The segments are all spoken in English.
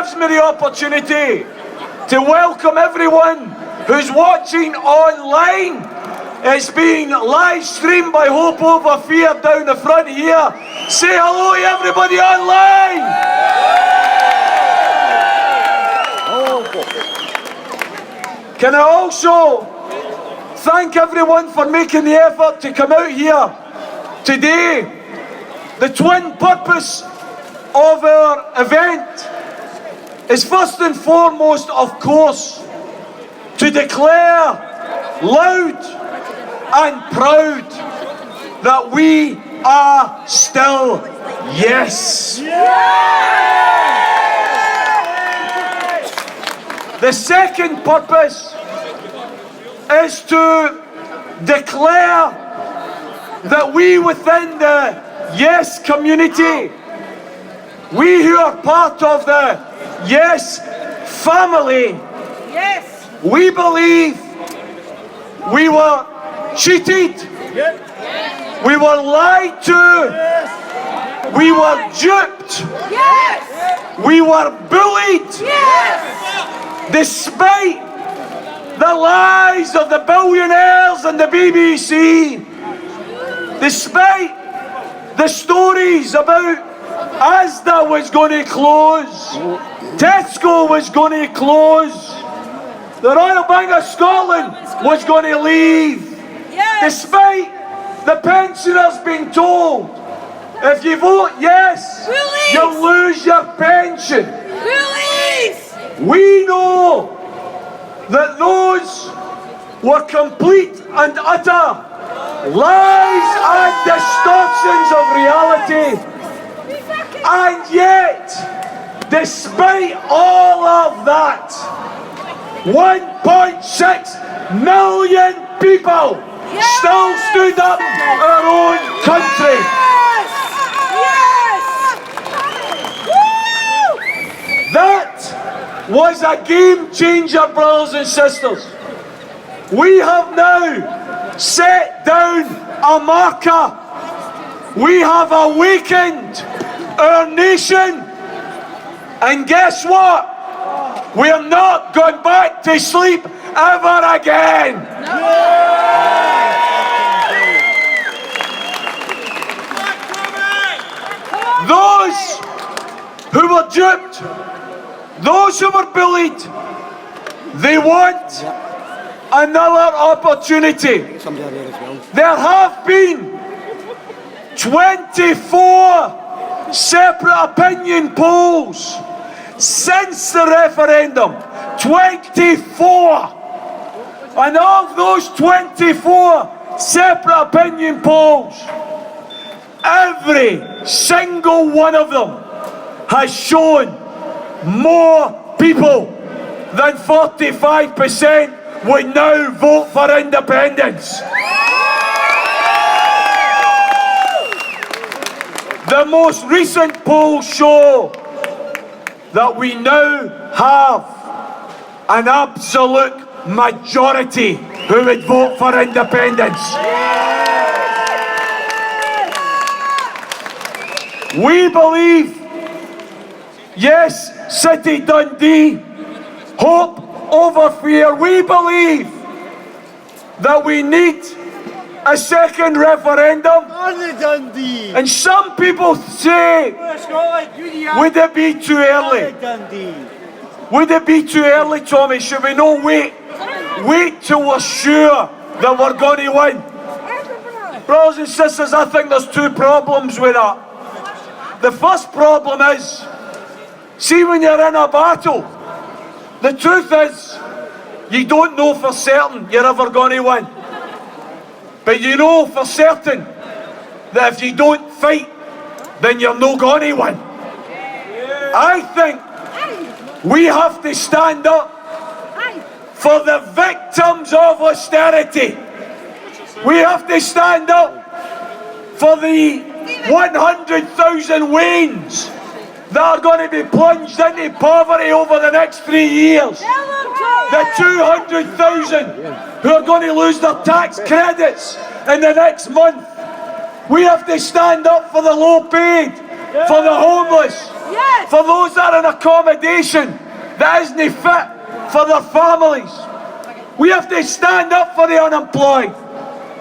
gives me the opportunity to welcome everyone who's watching online. It's being live streamed by Hope Over Fear down the front here. Say hello to everybody online. Can I also thank everyone for making the effort to come out here today. The twin purpose of our event is first and foremost, of course, to declare loud and proud that we are still yes. The second purpose is to declare that we within the yes community, we who are part of the yes family, yes, we believe we were cheated, yes, we were lied to, yes, we were duped, yes, we were bullied, yes, despite the lies of the billionaires and the BBC, despite the stories about Asda was going to close, Tesco was going to close, the Royal Bank of Scotland was going to leave, yes, despite the pensioners being told, if you vote yes, release, you'll lose your pension. Release. We know that those were complete and utter lies and distortions of reality. And yet, despite all of that, 1.6 million people, yes, still stood up in our own country. Yes. That was a game changer, brothers and sisters. We have now set down a marker. We have awakened our nation, and guess what? We're not going back to sleep ever again. Those who were duped, those who were bullied, they want another opportunity. There have been 24 separate opinion polls since the referendum. 24! And of those 24 separate opinion polls, every single one of them has shown more people than 45% would now vote for independence. The most recent polls show that we now have an absolute majority who would vote for independence. We believe, yes, City Dundee, Hope Over Fear, we believe that we need a second referendum. And some people say, would it be too early? Would it be too early, Tommy? Should we not wait till we're sure that we're going to win? Brothers and sisters, I think there's two problems with that. The first problem is, see, when you're in a battle, the truth is, you don't know for certain you're ever going to win. But you know for certain that if you don't fight, then you're not going to win. I think we have to stand up for the victims of austerity. We have to stand up for the 100,000 Waynes that are going to be plunged into poverty over the next 3 years. The 200,000 who are going to lose their tax credits in the next month. We have to stand up for the low paid, for the homeless, For those that are in accommodation that isn't fit for their families. We have to stand up for the unemployed.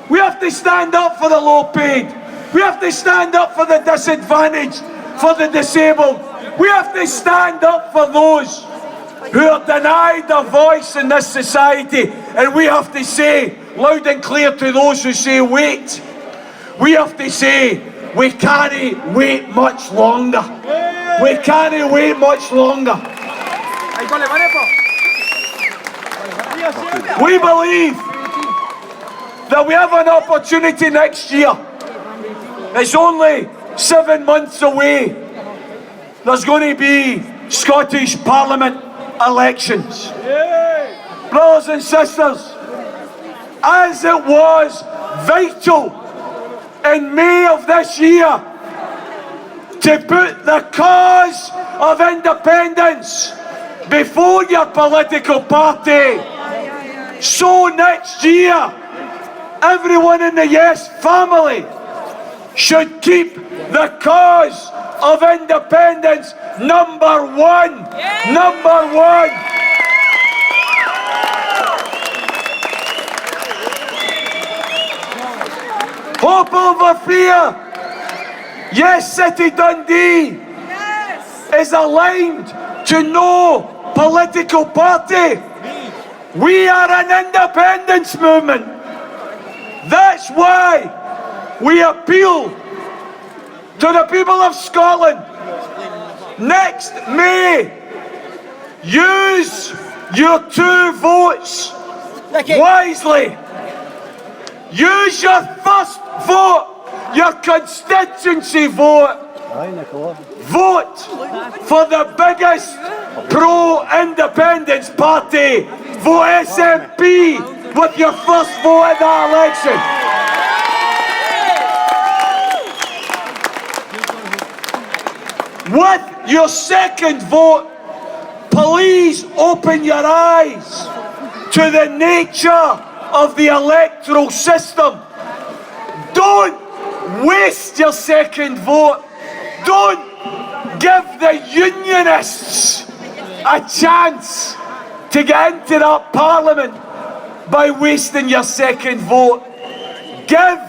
We have to stand up for the low paid. We have to stand up for the disadvantaged, for the disabled. We have to stand up for those who are denied a voice in this society. And we have to say loud and clear to those who say wait. We have to say we can't wait much longer. We can't wait much longer. We believe that we have an opportunity next year. It's only 7 months away. There's going to be Scottish Parliament elections. Brothers and sisters, as it was vital in May of this year to put the cause of independence before your political party, so next year everyone in the Yes family should keep the cause of independence number one. Number one. Hope over fear. Yes, City Dundee is aligned to no political party. We are an independence movement. That's why we appeal to the people of Scotland. Next May, use your 2 votes wisely. Use your first vote, your constituency vote. Vote for the biggest pro-independence party. Vote SNP with your first vote in that election. With your second vote, please open your eyes to the nature of the electoral system. Don't waste your second vote. Don't give the unionists a chance to get into that parliament by wasting your second vote. Give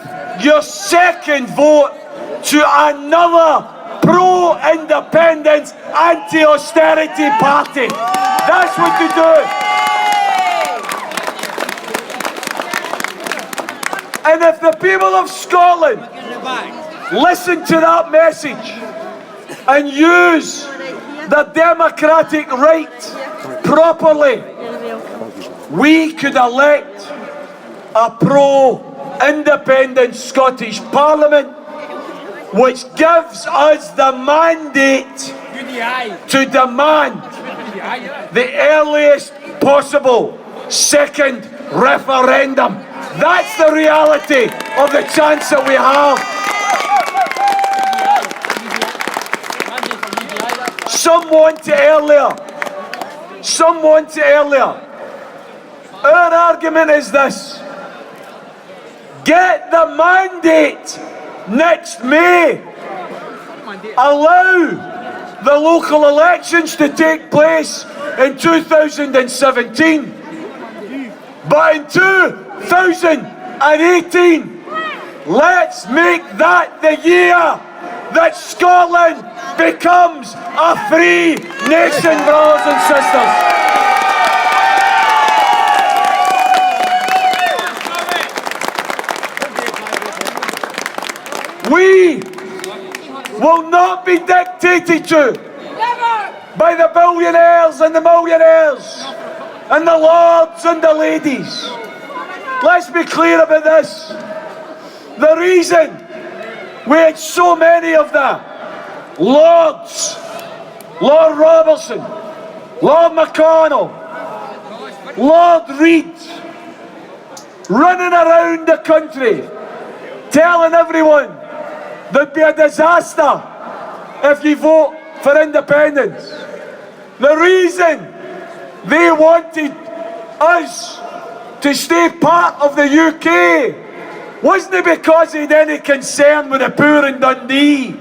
your second vote to another pro-independence, anti-austerity party. That's what you do. And if the people of Scotland listen to that message and use the democratic right properly, we could elect a pro-independent Scottish Parliament which gives us the mandate to demand the earliest possible second referendum. That's the reality of the chance that we have. Some want it earlier. Our argument is this: get the mandate next May. Allow the local elections to take place in 2017. But in 2018, let's make that the year that Scotland becomes a free nation, brothers and sisters. We will not be dictated to by the billionaires and the millionaires and the lords and the ladies. Let's be clear about this. The reason we had so many of the lords, Lord Robertson, Lord McConnell, Lord Reid, running around the country telling everyone there'd be a disaster if you vote for independence. The reason they wanted us to stay part of the UK wasn't it because they had any concern with the poor in Dundee.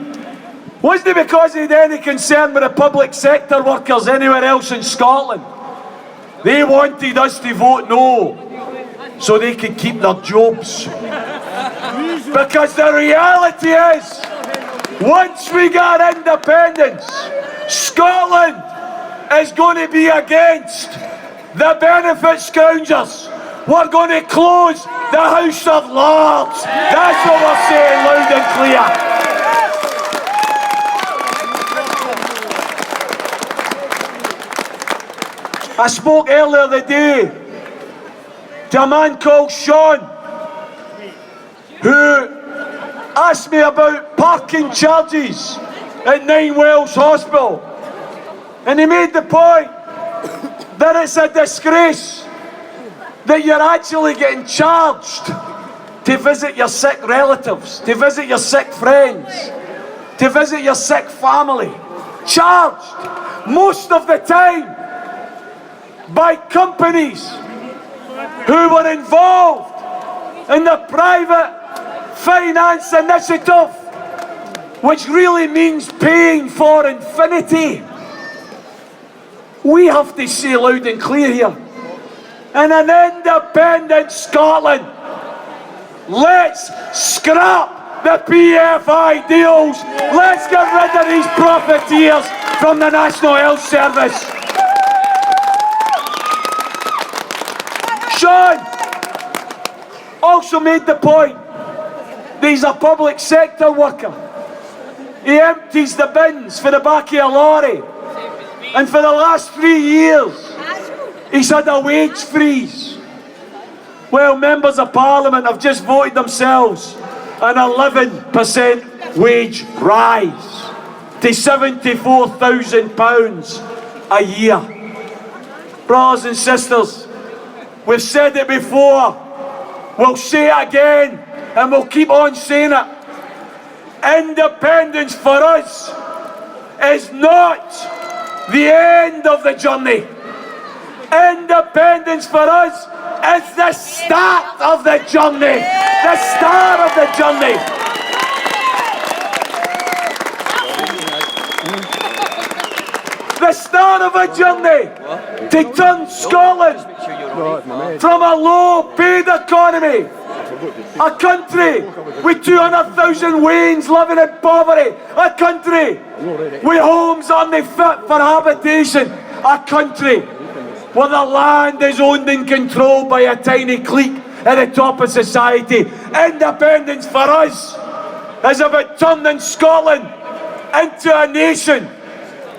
Wasn't it because he had any concern with the public sector workers anywhere else in Scotland? They wanted us to vote no so they could keep their jobs. Because the reality is, once we get independence, Scotland is going to be against the benefit scoungers. We're going to close the House of Lords. That's what we're saying loud and clear. I spoke earlier today to a man called Sean who asked me about parking charges at Nine Wells Hospital. And he made the point that it's a disgrace that you're actually getting charged to visit your sick relatives, to visit your sick friends, to visit your sick family. Charged most of the time by companies who were involved in the private finance initiative, which really means paying for infinity. We have to say loud and clear here, in an independent Scotland, let's scrap the PFI deals. Let's get rid of these profiteers from the National Health Service. Sean also made the point that he's a public sector worker. He empties the bins for the back of a lorry. And for the last 3 years, he's had a wage freeze. Well, members of Parliament have just voted themselves an 11% wage rise to £74,000 a year. Brothers and sisters, we've said it before, we'll say it again, and we'll keep on saying it. Independence for us is not the end of the journey. Independence for us is the start of the journey. The start of the journey. The start of a journey to turn Scotland from a low-paid economy, a country with 200,000 Waynes living in poverty, a country with homes unfit for habitation, a country where the land is owned and controlled by a tiny clique at the top of society. Independence for us is about turning Scotland into a nation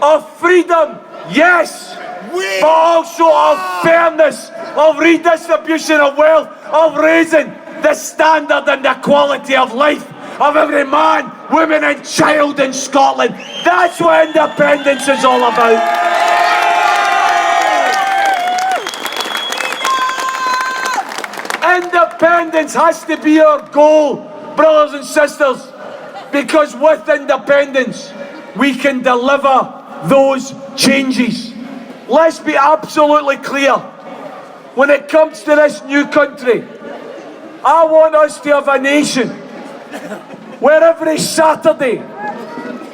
of freedom, yes, but also of fairness, of redistribution of wealth, of raising the standard and the quality of life of every man, woman and child in Scotland. That's what independence is all about. Independence has to be our goal, brothers and sisters, because with independence we can deliver those changes. Let's be absolutely clear. When it comes to this new country, I want us to have a nation where every Saturday,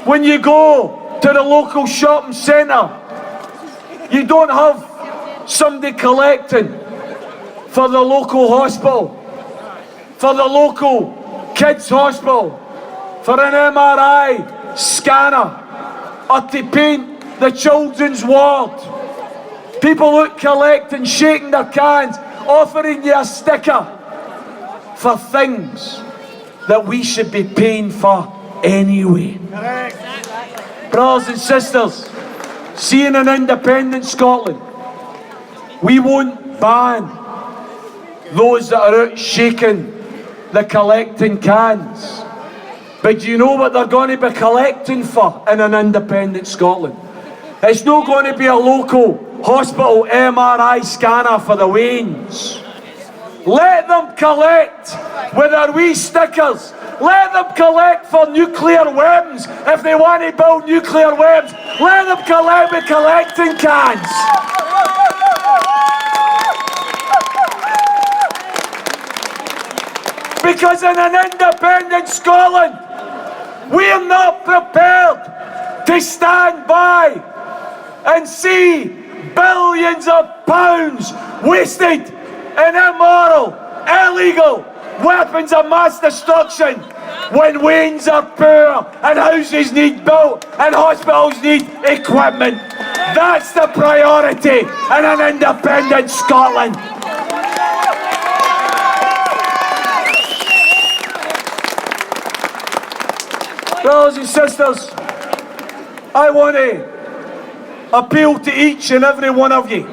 when you go to the local shopping centre, you don't have somebody collecting for the local hospital, for the local kids' hospital, for an MRI scanner, or to paint the children's ward. People who collect and shaking their cans, offering you a sticker for things that we should be paying for anyway. Brothers and sisters, seeing an independent Scotland, we won't ban those that are out shaking the collecting cans. But do you know what they're going to be collecting for in an independent Scotland? It's not going to be a local hospital MRI scanner for the Waynes. Let them collect with their wee stickers. Let them collect for nuclear weapons if they want to build nuclear weapons. Let them collect with collecting cans. Because in an independent Scotland, We're not prepared to stand by and see billions of pounds wasted in immoral, illegal weapons of mass destruction when Waynes are poor and houses need built and hospitals need equipment. That's the priority in an independent Scotland. Brothers and sisters, I want to appeal to each and every one of you.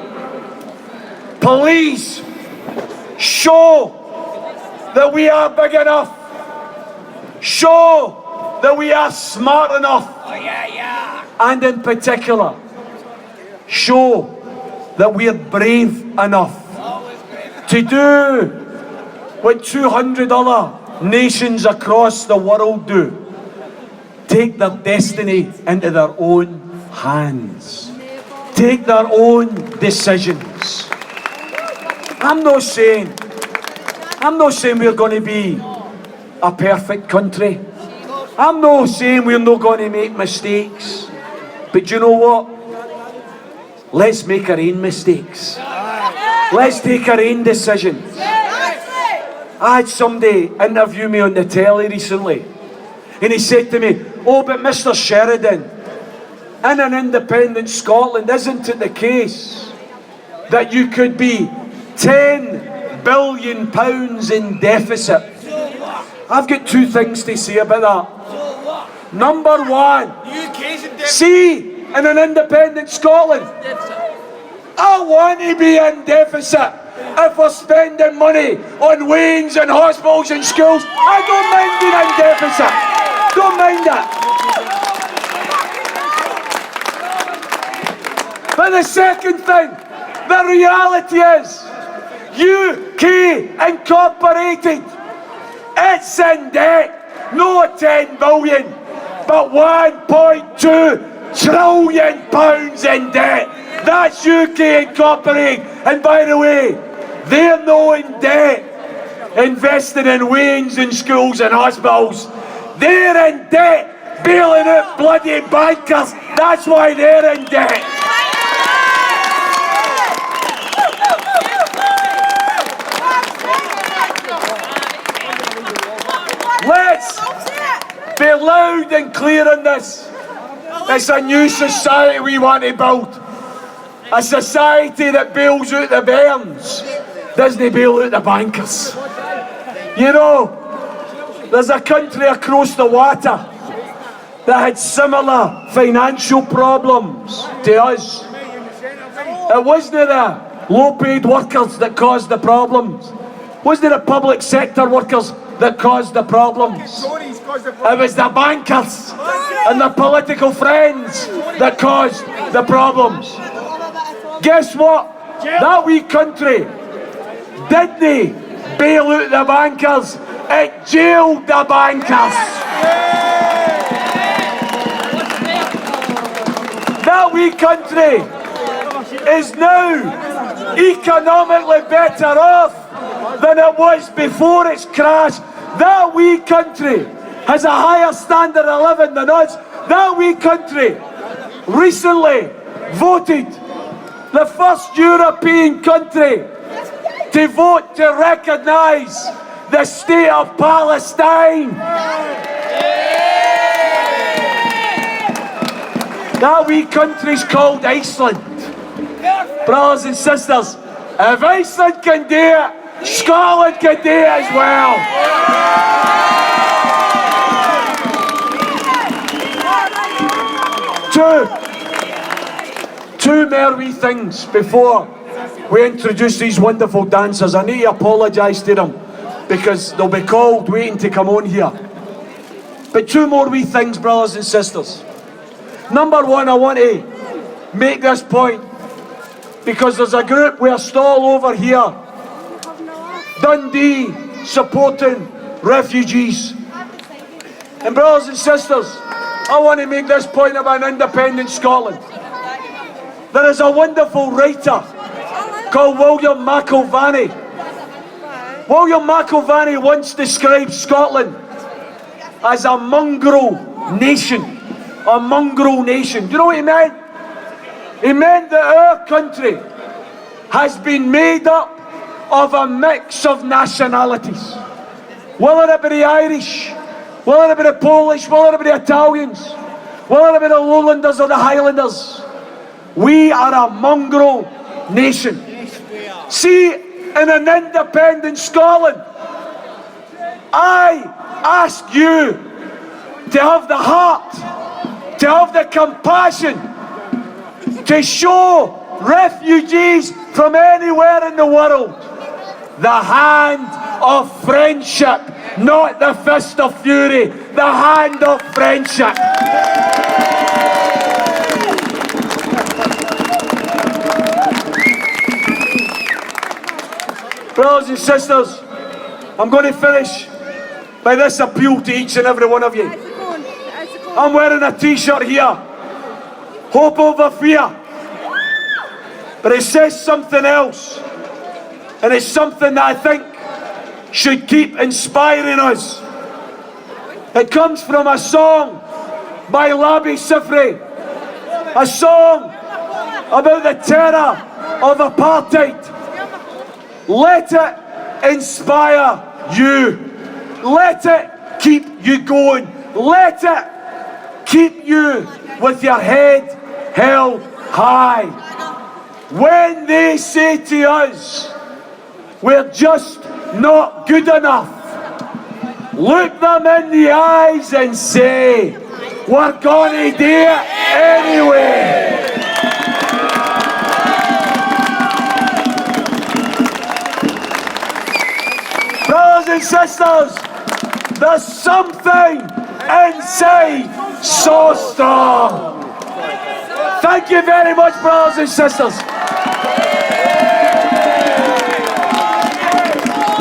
Please show that we are big enough. Show that we are smart enough. And in particular, show that we are brave enough to do what 200 other nations across the world do. Take their destiny into their own hands. Take their own decisions. I'm not saying we're going to be a perfect country. I'm not saying we're not going to make mistakes. But you know what? Let's make our own mistakes. Let's take our own decisions. I had somebody interview me on the telly recently, and he said to me, "Oh, but Mr. Sheridan, in an independent Scotland, isn't it the case that you could be £10 billion in deficit?" I've got two things to say about that. Number one, see, in an independent Scotland, I want to be in deficit if we're spending money on Waynes and hospitals and schools. I don't mind being in deficit. Don't mind that. But the second thing, the reality is, UK Incorporated, it's in debt, no 10 billion, but 1.2 trillion pounds in debt. That's UK Incorporated. And by the way, they're no in debt investing in Waynes and schools and hospitals. They're in debt bailing out bloody bankers. That's why they're in debt. Let's be loud and clear on this. It's a new society we want to build. A society that bails out the bairns, doesn't bail out the bankers. You know, there's a country across the water that had similar financial problems to us. It wasn't the low-paid workers that caused the problems. It wasn't the public sector workers that caused the problems. It was the bankers and the political friends that caused the problems. Guess what? That wee country didn't bail out the bankers, it jailed the bankers. That wee country is now economically better off than it was before its crash. That wee country has a higher standard of living than us. That wee country recently voted the first European country to vote to recognise the state of Palestine. That wee country's called Iceland. Brothers and sisters, if Iceland can do it, Scotland can do it as well. Two more wee things before we introduce these wonderful dancers. I need to apologise to them because they'll be called waiting to come on here. But two more wee things, brothers and sisters. Number one, I want to make this point because there's a group with a stall over here, Dundee, supporting refugees. And brothers and sisters, I want to make this point about an independent Scotland. There is a wonderful writer called William McIlvanney. William McIlvanney once described Scotland as a mongrel nation, a mongrel nation. Do you know what he meant? He meant that our country has been made up of a mix of nationalities. Will it be the Irish? Will it be the Polish? Will it be the Italians? Will it be the Lowlanders or the Highlanders? We are a mongrel nation. See, in an independent Scotland, I ask you to have the heart, to have the compassion, to show refugees from anywhere in the world the hand of friendship, not the fist of fury, the hand of friendship. Brothers and sisters, I'm going to finish by this appeal to each and every one of you. I'm wearing a t-shirt here, hope over fear, but it says something else, and it's something that I think should keep inspiring us. It comes from a song by Labi Siffre, a song about the terror of apartheid. Let it inspire you. Let it keep you going. Let it keep you with your head held high. When they say to us, we're just not good enough, look them in the eyes and say, we're gonna do it anyway. Brothers and sisters, there's something inside so strong. Thank you very much, brothers and sisters.